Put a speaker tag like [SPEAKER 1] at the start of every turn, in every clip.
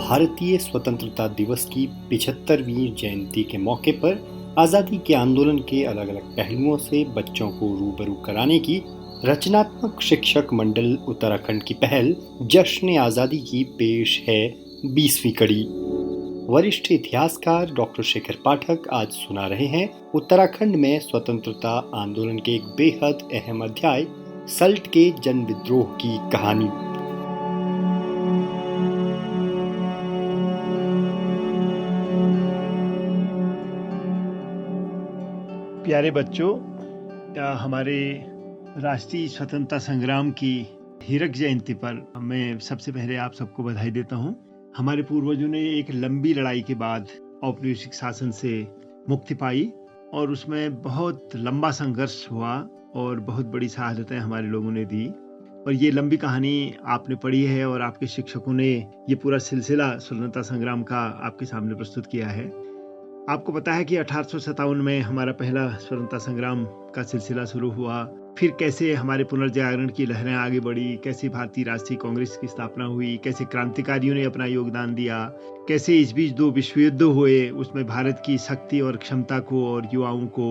[SPEAKER 1] भारतीय स्वतंत्रता दिवस की 75वीं जयंती के मौके पर आज़ादी के आंदोलन के अलग अलग पहलुओं से बच्चों को रूबरू कराने की रचनात्मक शिक्षक मंडल उत्तराखंड की पहल जश्न आज़ादी की पेश है 20वीं कड़ी। वरिष्ठ इतिहासकार डॉक्टर शेखर पाठक आज सुना रहे हैं उत्तराखंड में स्वतंत्रता आंदोलन के एक बेहद अहम अध्याय सल्ट के जन विद्रोह की कहानी।
[SPEAKER 2] प्यारे बच्चों, हमारे राष्ट्रीय स्वतंत्रता संग्राम की हीरक जयंती पर मैं सबसे पहले आप सबको बधाई देता हूं। हमारे पूर्वजों ने एक लंबी लड़ाई के बाद औपनिवेशिक शासन से मुक्ति पाई और उसमें बहुत लंबा संघर्ष हुआ और बहुत बड़ी शहादतें हमारे लोगों ने दी। और ये लंबी कहानी आपने पढ़ी है और आपके शिक्षकों ने ये पूरा सिलसिला स्वतंत्रता संग्राम का आपके सामने प्रस्तुत किया है। आपको पता है कि 1857 में हमारा पहला स्वतंत्रता संग्राम का सिलसिला शुरू हुआ। फिर कैसे हमारे पुनर्जागरण की लहरें आगे बढ़ी, कैसे भारतीय राष्ट्रीय कांग्रेस की स्थापना हुई, कैसे क्रांतिकारियों ने अपना योगदान दिया, कैसे इस बीच 2 विश्व युद्ध हुए, उसमें भारत की शक्ति और क्षमता को और युवाओं को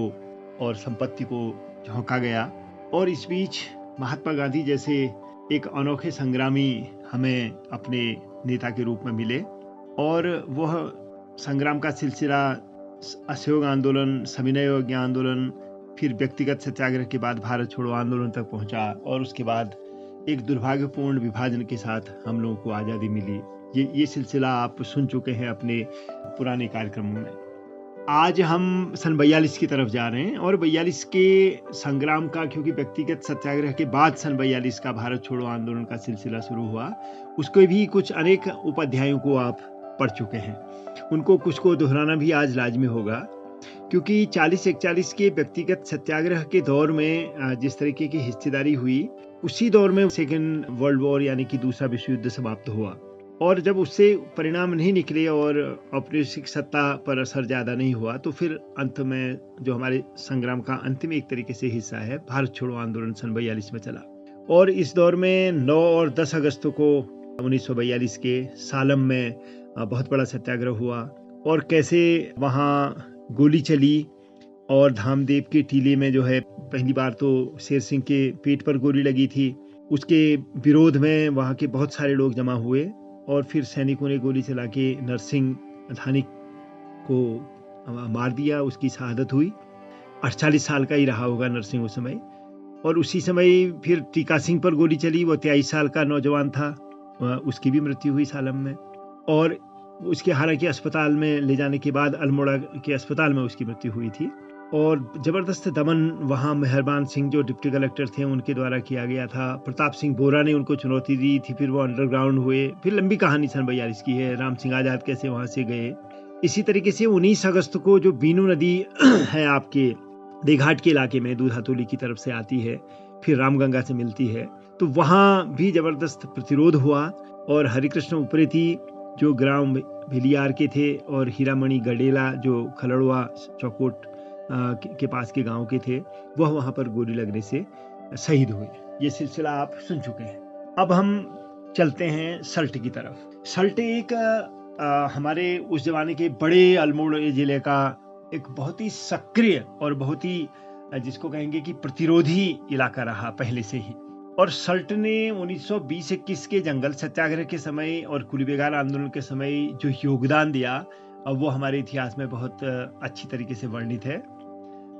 [SPEAKER 2] और संपत्ति को झोंका गया। और इस बीच महात्मा गांधी जैसे एक अनोखे संग्रामी हमें अपने नेता के रूप में मिले और वह संग्राम का सिलसिला असहयोग आंदोलन, सविनय अवज्ञा आंदोलन, फिर व्यक्तिगत सत्याग्रह के बाद भारत छोड़ो आंदोलन तक पहुंचा और उसके बाद एक दुर्भाग्यपूर्ण विभाजन के साथ हम लोगों को आज़ादी मिली। ये सिलसिला आप सुन चुके हैं अपने पुराने कार्यक्रमों में। आज हम सन 42 की तरफ जा रहे हैं और 42 के संग्राम का, क्योंकि व्यक्तिगत सत्याग्रह के बाद सन 42 का भारत छोड़ो आंदोलन का सिलसिला शुरू हुआ, उसको भी कुछ अनेक उपाध्यायों को आप पढ़ चुके हैं। उनको कुछ को दोहराना भी आज लाजमी होगा, क्योंकि 40-41 के व्यक्तिगत सत्याग्रह के दौर में जिस तरीके की हिस्सेदारी हुई, उसी दौर में सेकेंड वर्ल्ड वॉर यानी कि दूसरा विश्व युद्ध समाप्त हुआ। और जब उससे परिणाम नहीं निकले और औपनिवेशिक सत्ता पर असर ज़्यादा नहीं हुआ, तो फिर अंत में जो हमारे संग्राम का अंतिम एक तरीके से हिस्सा है, भारत छोड़ो आंदोलन सन 42 में चला। और इस दौर में 9 और 10 अगस्त को 1942 के सालम में बहुत बड़ा सत्याग्रह हुआ और कैसे वहाँ गोली चली और धामदेव के टीले में जो है पहली बार तो शेर सिंह के पेट पर गोली लगी थी। उसके विरोध में वहाँ के बहुत सारे लोग जमा हुए और फिर सैनिकों ने गोली चला के नरसिंह धानिक को मार दिया। उसकी शहादत हुई। 48 साल का ही रहा होगा नरसिंह उस समय। और उसी समय फिर टीका सिंह पर गोली चली। वो 23 साल का नौजवान था, उसकी भी मृत्यु हुई सालम में। और उसके हालांकि अस्पताल में ले जाने के बाद अल्मोड़ा के अस्पताल में उसकी मृत्यु हुई थी। और जबरदस्त दमन वहाँ मेहरबान सिंह जो डिप्टी कलेक्टर थे उनके द्वारा किया गया था। प्रताप सिंह बोरा ने उनको चुनौती दी थी, फिर वो अंडरग्राउंड हुए। फिर लंबी कहानी सन 42 की है, राम सिंह आजाद कैसे वहाँ से गए। इसी तरीके से 19 अगस्त को जो बीनू नदी है आपके देघाट के इलाके में, दूधातोली की तरफ से आती है, फिर रामगंगा से मिलती है, तो वहाँ भी जबरदस्त प्रतिरोध हुआ। और हरिकृष्ण उप्रेती जो ग्राम भिलियार के थे और हीरामणि गडेला जो खलड़वा चौकोट के पास के गांव के थे, वह वहां पर गोली लगने से शहीद हुए। ये सिलसिला आप सुन चुके हैं। अब हम चलते हैं सल्ट की तरफ। सल्ट एक हमारे उस जमाने के बड़े अल्मोड़ जिले का एक बहुत ही सक्रिय और बहुत ही जिसको कहेंगे कि प्रतिरोधी इलाका रहा पहले से ही। और सल्ट ने 1920-21 के जंगल सत्याग्रह के समय और कुलीबेगार आंदोलन के समय जो योगदान दिया, अब वो हमारे इतिहास में बहुत अच्छी तरीके से वर्णित है।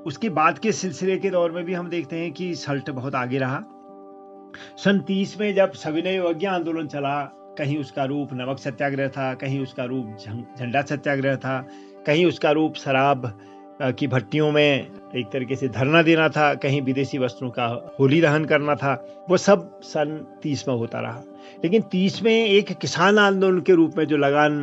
[SPEAKER 2] उसके बाद के सिलसिले के दौर में भी हम देखते हैं कि सल्ट बहुत आगे रहा। सन 30 में जब सविनय अवज्ञा आंदोलन चला, कहीं उसका रूप नमक सत्याग्रह था, कहीं उसका रूप झंडा सत्याग्रह था, कहीं उसका रूप शराब की भट्टियों में एक तरीके से धरना देना था, कहीं विदेशी वस्त्रों का होली दहन करना था। वो सब सन 30 में होता रहा। लेकिन 30 में एक किसान आंदोलन के रूप में जो लगान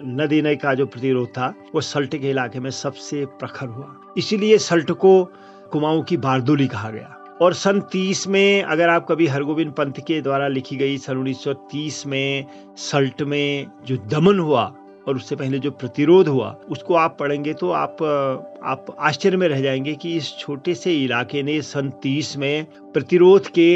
[SPEAKER 2] न देने का जो प्रतिरोध था, वो सल्ट के इलाके में सबसे प्रखर हुआ। इसीलिए सल्ट को कुमाऊं की बारदोली कहा गया। और सन 30 में अगर आप कभी हरगोविंद पंत के द्वारा लिखी गई सन 1930 में सल्ट में जो दमन हुआ और उससे पहले जो प्रतिरोध हुआ उसको आप पढ़ेंगे तो आप आश्चर्य में रह जाएंगे कि इस छोटे से इलाके ने सन 30 में प्रतिरोध के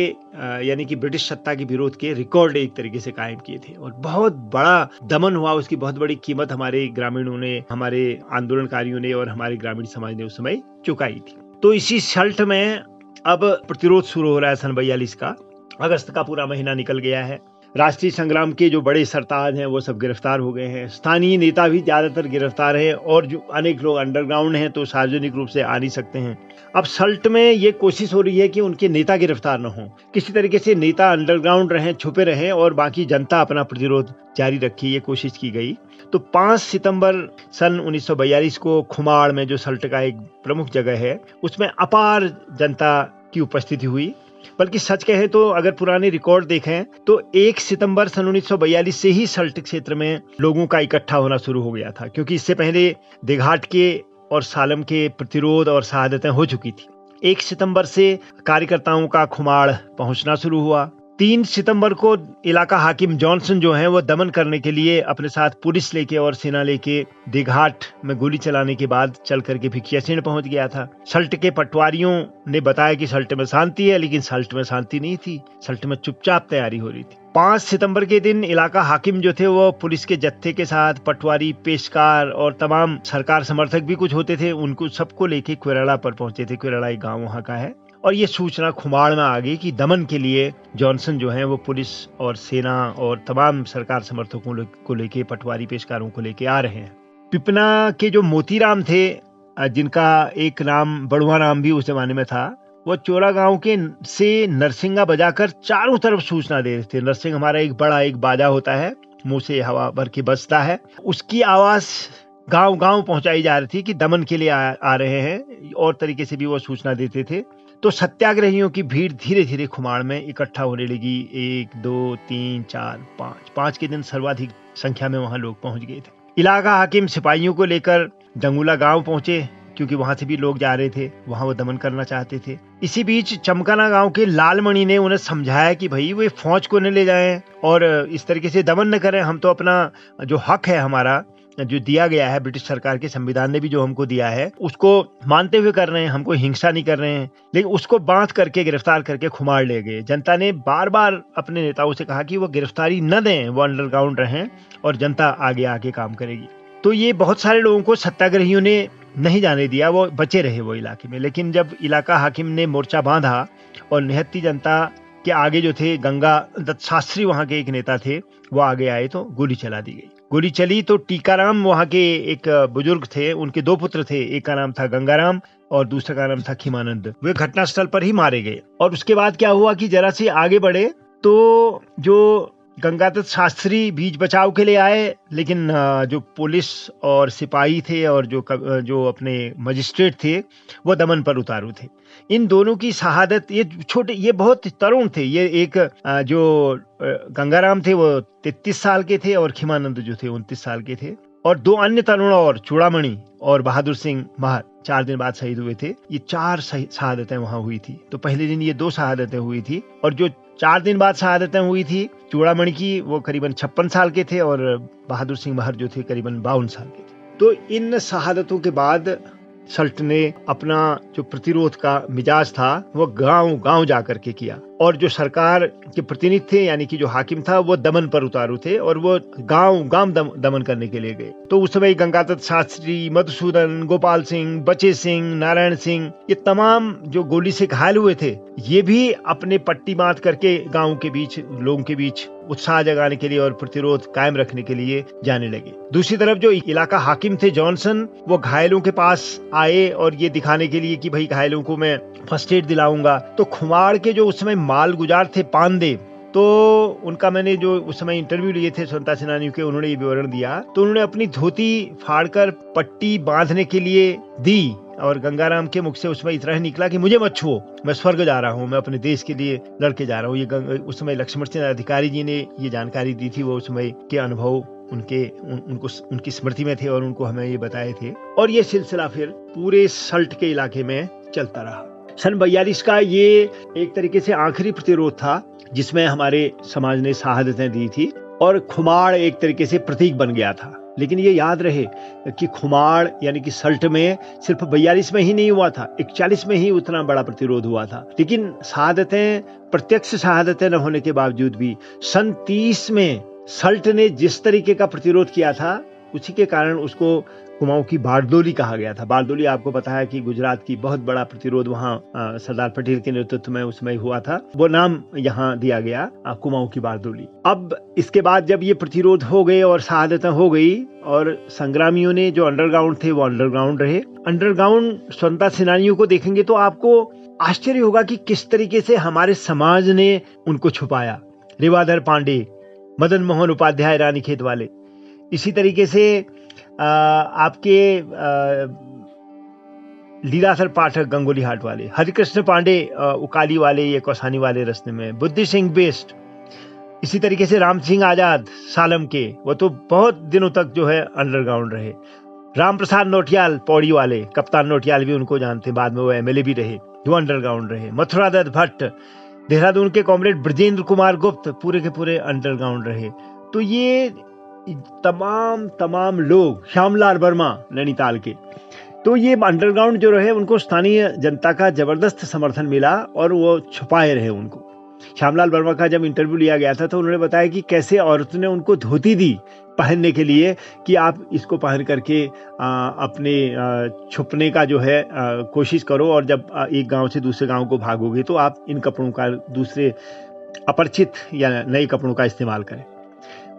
[SPEAKER 2] यानी कि ब्रिटिश सत्ता के विरोध के रिकॉर्ड एक तरीके से कायम किए थे और बहुत बड़ा दमन हुआ। उसकी बहुत बड़ी कीमत हमारे ग्रामीणों ने, हमारे आंदोलनकारियों ने और हमारे ग्रामीण समाज ने उस समय चुकाई थी। तो इसी सल्ट में अब प्रतिरोध शुरू हो रहा है। सन 42 का अगस्त का पूरा महीना निकल गया है। राष्ट्रीय संग्राम के जो बड़े सरताज हैं वो सब गिरफ्तार हो गए हैं। स्थानीय नेता भी ज्यादातर गिरफ्तार हैं और जो अनेक लोग अंडरग्राउंड हैं तो सार्वजनिक रूप से आ नहीं सकते हैं। अब सल्ट में ये कोशिश हो रही है कि उनके नेता गिरफ्तार न हो, किसी तरीके से नेता अंडरग्राउंड रहें, छुपे रहें और बाकी जनता अपना प्रतिरोध जारी रखे, ये कोशिश की गई। तो 5 सितंबर सन 1942 को खुमाड़ में, जो सल्ट का एक प्रमुख जगह है, उसमें अपार जनता की उपस्थिति हुई। बल्कि सच कहें तो अगर पुराने रिकॉर्ड देखें तो 1 सितंबर सन 1942 से ही सल्ट क्षेत्र में लोगों का इकट्ठा होना शुरू हो गया था, क्योंकि इससे पहले देघाट के और सालम के प्रतिरोध और शहादतें हो चुकी थी। 1 सितंबर से कार्यकर्ताओं का खुमाड़ पहुंचना शुरू हुआ। 3 सितंबर को इलाका हाकिम जॉनसन जो है वो दमन करने के लिए अपने साथ पुलिस लेके और सेना लेके देघाट में गोली चलाने के बाद चल करके भिकियासैंण पहुंच गया था। सल्ट के पटवारियों ने बताया कि सल्ट में शांति है, लेकिन सल्ट में शांति नहीं थी। सल्ट में चुपचाप तैयारी हो रही थी। 5 सितंबर के दिन इलाका हाकिम जो थे वो पुलिस के जत्थे के साथ पटवारी, पेशकार और तमाम सरकार समर्थक भी कुछ होते थे, उनको सबको लेके क्वेराड़ा पर पहुंचे थे। क्वेराड़ा एक गाँव वहाँ का है और ये सूचना खुमाड़ में आ गई कि दमन के लिए जॉनसन जो है वो पुलिस और सेना और तमाम सरकार समर्थकों को लेके, पटवारी पेशकारों को लेके आ रहे हैं। पिपना के जो मोतीराम थे, जिनका एक नाम बड़ुआ नाम भी उस जमाने में था, वो चोरा गांव के से नरसिंगा बजाकर चारों तरफ सूचना दे रहे थे। नरसिंग हमारा एक बड़ा एक बाजा होता है, मुंह से हवा भर के बजता है, उसकी आवाज गांव गांव पहुंचाई जा रही थी कि दमन के लिए आ रहे हैं, और तरीके से भी वो सूचना देते थे। तो सत्याग्रहियों की भीड़ धीरे धीरे खुमाड़ में इकट्ठा होने लगी। 1, 2, 3, 4, 5 के दिन सर्वाधिक संख्या में वहां लोग पहुंच गए थे। इलाका हाकिम सिपाहियों को लेकर डंगुला गांव पहुंचे, क्योंकि वहां से भी लोग जा रहे थे, वहां वो दमन करना चाहते थे। इसी बीच चमकाना गांव के लालमणि ने उन्हें समझाया कि भाई वे फौज को न ले जाएं और इस तरीके से दमन न करें, हम तो अपना जो हक है हमारा, जो दिया गया है ब्रिटिश सरकार के संविधान ने भी जो हमको दिया है, उसको मानते हुए कर रहे हैं, हमको हिंसा नहीं कर रहे हैं। लेकिन उसको बांध करके गिरफ्तार करके खुमाड़ ले गए। जनता ने बार बार अपने नेताओं से कहा कि वो गिरफ्तारी न दें, वो अंडरग्राउंड रहें और जनता आगे आके काम करेगी। तो ये बहुत सारे लोगों को सत्याग्रहियों ने नहीं जाने दिया, वो बचे रहे वो इलाके में। लेकिन जब इलाका हाकिम ने मोर्चा बांधा और निहत्ती जनता के आगे जो थे गंगा दत्त शास्त्री, वहां के एक नेता थे, वो आगे आए तो गोली चला दी गई। गोली चली तो टीकाराम वहां के एक बुजुर्ग थे, उनके 2 पुत्र थे, एक का नाम था गंगाराम और दूसरे का नाम था खीमानंद। वे घटनास्थल पर ही मारे गए। और उसके बाद क्या हुआ कि जरा से आगे बढ़े तो जो गंगादत्त शास्त्री बीच बचाव के लिए आए, लेकिन जो पुलिस और सिपाही थे और जो अपने मजिस्ट्रेट थे वो दमन पर उतारू थे। इन दोनों की शहादत, ये बहुत तरुण थे। ये एक जो गंगाराम थे वो 33 साल के थे और खीमानंद जो थे 29 साल के थे, और 2 अन्य तरुण और चूड़ामणि और बहादुर सिंह महर 4 दिन बाद शहीद हुए थे। ये 4 शहादतें वहां हुई थी। तो पहले दिन ये 2 शहादतें हुई थी, और जो 4 दिन बाद शहादतें हुई थी चूड़ामणि की, वो करीबन 56 साल के थे और बहादुर सिंह महर जो थे करीबन 52 साल के थे। तो इन शहादतों के बाद सल्ट ने अपना जो प्रतिरोध का मिजाज था वो गांव गांव जाकर के किया, और जो सरकार के प्रतिनिधि थे यानी कि जो हाकिम था वो दमन पर उतारू थे और वो गांव गांव दमन करने के लिए गए। तो उस समय गंगादत्त शास्त्री, मधुसूदन, गोपाल सिंह, बचे सिंह, नारायण सिंह, ये तमाम जो गोली से घायल हुए थे, ये भी अपने पट्टी बांध करके गांव के बीच, लोगों के बीच उत्साह जगाने के लिए और प्रतिरोध कायम रखने के लिए जाने लगे। दूसरी तरफ जो इलाका हाकिम थे जॉनसन, वो घायलों के पास आए और ये दिखाने के लिए कि भाई घायलों को मैं फर्स्ट एड दिलाऊंगा। तो खुमाड़ के जो उस समय माल गुजार थे पांडे, तो उनका मैंने जो उस समय इंटरव्यू लिए थे स्वतंत्रता सेनानियों के, उन्होंने ये विवरण दिया। तो उन्होंने अपनी धोती फाड़कर पट्टी बांधने के लिए दी, और गंगाराम के मुख से उसमें इतना ही निकला कि मुझे मत छुओ, मैं स्वर्ग जा रहा हूँ, मैं अपने देश के लिए लड़के जा रहा हूँ। ये उस समय लक्ष्मण सिंह अधिकारी जी ने ये जानकारी दी थी। वो उस समय के अनुभव उनकी स्मृति में थे और उनको हमें ये बताए थे। और ये सिलसिला फिर पूरे सल्ट के इलाके में चलता रहा। सन 42 का ये एक तरीके से आखिरी प्रतिरोध था जिसमें हमारे समाज ने शहादतें दी थी, और खुमाड़ एक तरीके से प्रतीक बन गया था। लेकिन ये याद रहे कि खुमाड़ यानी कि सल्ट में सिर्फ 42 में ही नहीं हुआ था, 41 में ही उतना बड़ा प्रतिरोध हुआ था। लेकिन शहादतें, प्रत्यक्ष शहादतें न होने के बावजूद भी सन 30 में सल्ट ने जिस तरीके का प्रतिरोध किया था, उसी के कारण उसको कुमाऊं की बारदोली कहा गया था। बारदोली आपको पता है कि गुजरात की बहुत बड़ा प्रतिरोध वहाँ सरदार पटेल के नेतृत्व में उस समय हुआ था, वो नाम यहाँ दिया गया कुमाऊं की बारदोली। अब इसके बाद जब ये प्रतिरोध हो गए और शहादतें हो गई और संग्रामियों ने जो अंडरग्राउंड थे वो अंडरग्राउंड रहे। अंडरग्राउंड स्वतंत्रता सेनानियों को देखेंगे तो आपको आश्चर्य होगा कि किस तरीके से हमारे समाज ने उनको छुपाया। रेवाधर पांडे, मदन मोहन उपाध्याय रानीखेत वाले, इसी तरीके से आपके लीलाधर पाठक गंगोली हाट वाले, हरिकृष्ण पांडे उकाली वाले, ये कौसानी वाले रास्ते में, बुद्धि सिंह बेस्ट, इसी तरीके से राम सिंह आजाद सालम के, वो तो बहुत दिनों तक जो है अंडरग्राउंड रहे। राम प्रसाद नौटियाल पौड़ी वाले, कप्तान नौटियाल भी उनको जानते, बाद में वो एमएलए भी रहे, वो अंडरग्राउंड रहे। मथुरा दत्त भट्ट, देहरादून के कॉमरेड ब्रजेंद्र कुमार गुप्त पूरे के पूरे अंडरग्राउंड रहे। तो ये तमाम लोग, श्यामलाल वर्मा नैनीताल के, तो ये अंडरग्राउंड जो रहे उनको स्थानीय जनता का जबरदस्त समर्थन मिला और वो छुपाए रहे उनको। श्यामलाल वर्मा का जब इंटरव्यू लिया गया था तो उन्होंने बताया कि कैसे औरत ने उनको धोती दी पहनने के लिए कि आप इसको पहन करके अपने छुपने का जो है कोशिश करो, और जब एक गांव से दूसरे गांव को भागोगे तो आप इन कपड़ों का, दूसरे अपरिचित या नए कपड़ों का इस्तेमाल करें।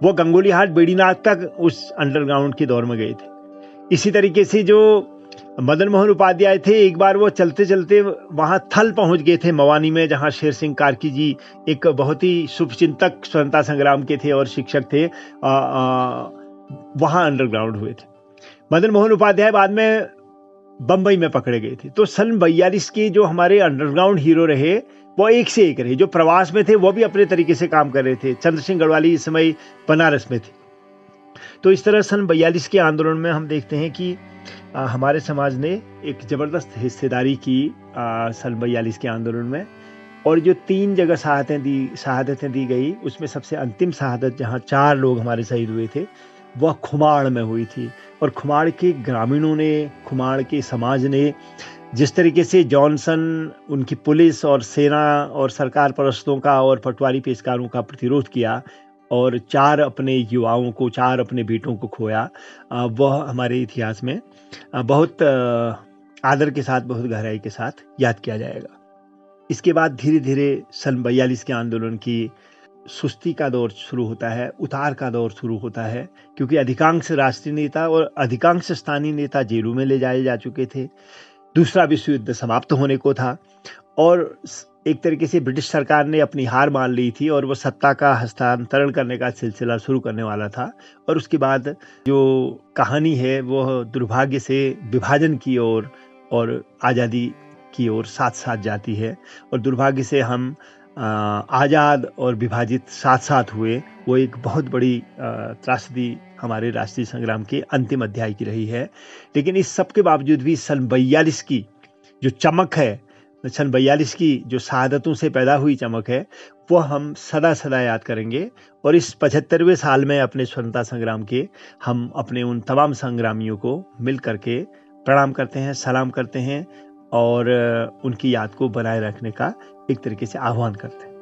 [SPEAKER 2] वो गंगोली हाट, बेड़ीनाथ तक उस अंडरग्राउंड के दौर में गए थे। इसी तरीके से जो मदन मोहन उपाध्याय थे, एक बार वो चलते चलते वहां थल पहुंच गए थे मवानी में, जहां शेर सिंह कार्की जी एक बहुत ही शुभचिंतक स्वतंत्रता संग्राम के थे और शिक्षक थे, वहां अंडरग्राउंड हुए थे। मदन मोहन उपाध्याय बाद में बंबई में पकड़े गए थे। तो सन 42 के जो हमारे अंडरग्राउंड हीरो रहे वो एक से एक रहे। जो प्रवास में थे वो भी अपने तरीके से काम कर रहे थे। चंद्र सिंह गढ़वाली इस समय बनारस में थे। तो इस तरह सन 42 के आंदोलन में हम देखते हैं कि हमारे समाज ने एक जबरदस्त हिस्सेदारी की सन 42 के आंदोलन में। और जो 3 जगह शहादतें दी गई, उसमें सबसे अंतिम शहादत जहां 4 लोग हमारे शहीद हुए थे वह खुमाड़ में हुई थी। और खुमाड़ के ग्रामीणों ने, खुमाड़ के समाज ने जिस तरीके से जॉनसन, उनकी पुलिस और सेना और सरकार परस्तों का और पटवारी पेशकारों का प्रतिरोध किया और 4 अपने युवाओं को, 4 अपने बेटों को खोया, वह हमारे इतिहास में बहुत आदर के साथ, बहुत गहराई के साथ याद किया जाएगा। इसके बाद धीरे धीरे सन 42 के आंदोलन की सुस्ती का दौर शुरू होता है, उतार का दौर शुरू होता है, क्योंकि अधिकांश राष्ट्रीय नेता और अधिकांश स्थानीय नेता जेलों में ले जाए जा चुके थे। दूसरा विश्व युद्ध समाप्त होने को था और एक तरीके से ब्रिटिश सरकार ने अपनी हार मान ली थी और वो सत्ता का हस्तांतरण करने का सिलसिला शुरू करने वाला था। और उसके बाद जो कहानी है वो दुर्भाग्य से विभाजन की ओर और आज़ादी की ओर साथ साथ जाती है। और दुर्भाग्य से हम आज़ाद और विभाजित साथ साथ हुए, वो एक बहुत बड़ी त्रासदी हमारे राष्ट्रीय संग्राम के अंतिम अध्याय की रही है। लेकिन इस सब के बावजूद भी सन 42 की जो चमक है, सन 42 की जो शहादतों से पैदा हुई चमक है, वो हम सदा सदा याद करेंगे। और इस 75वें साल में अपने स्वतंत्रता संग्राम के हम अपने उन तमाम संग्रामियों को मिल करके प्रणाम करते हैं, सलाम करते हैं और उनकी याद को बनाए रखने का एक तरीके से आह्वान करते हैं।